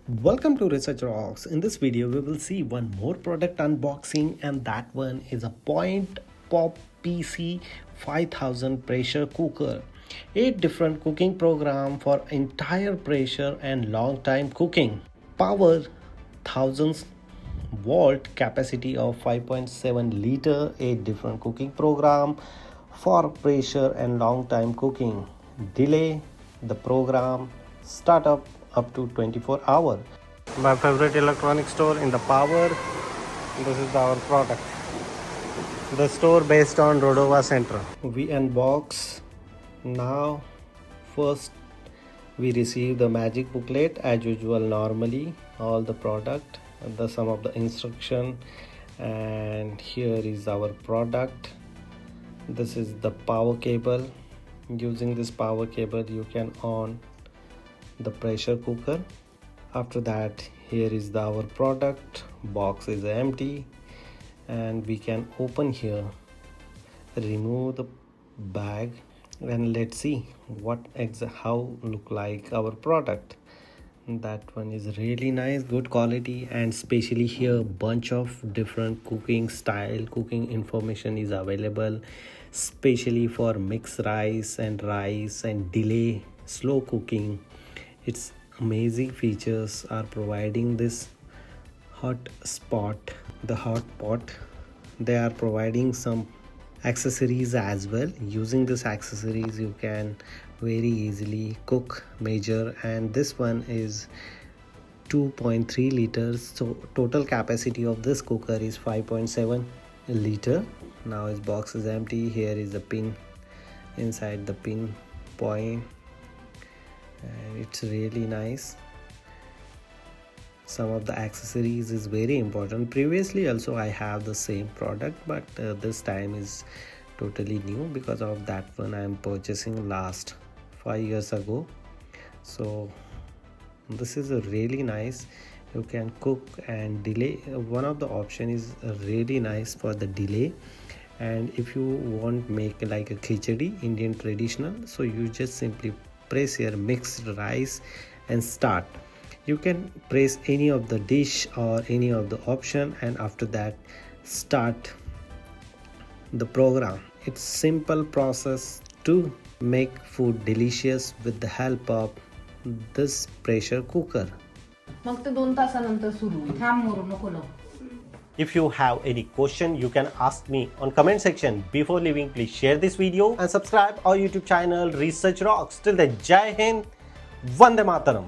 Welcome to Research Rocks. In this video, we will see one more product unboxing, and that one is a Point POPC5000 Pressure Cooker. 8 different cooking program for entire pressure and long time cooking. Power 1000 volt, capacity of 5.7 liter. 8 different cooking program for pressure and long time cooking. Delay the program startup up to 24 hours. My favorite electronic store in the power. This is our product. The store based on Rodova Center. We unbox now. First we receive the magic booklet as usual, normally all the product, some of the instruction, and here is our product. This is the power cable. Using this power cable you can on the pressure cooker. After that, here is our product. Box is empty and we can open here, remove the bag, and let's see how look like our product. That one is really nice, good quality, and especially here bunch of different cooking style, cooking information is available, especially for mixed rice and delay slow cooking. Its amazing features are providing this hot pot. They are providing some accessories as well. Using this accessories you can very easily cook, measure, and this one is 2.3 liters, so total capacity of this cooker is 5.7 liter. Now its box is empty. Here is the pin, inside the pin point, and it's really nice. Some of the accessories is very important. Previously also I have the same product, but this time is totally new because of that one I am purchasing last 5 years ago. So this is a really nice. You can cook and delay. One of the option is really nice for the delay, and if you want make like a khichdi, Indian traditional, so you just simply press your mixed rice and start. You can press any of the dish or any of the option, and after that start the program. It's simple process to make food delicious with the help of this pressure cooker. मग ते 2 तासानंतर सुरू होईल. थांब मोरू नको लावू. If you have any question, you can ask me on comment section. Before leaving, please share this video and subscribe our YouTube channel Research Rocks. Till then, Jai Hind, Vande Mataram.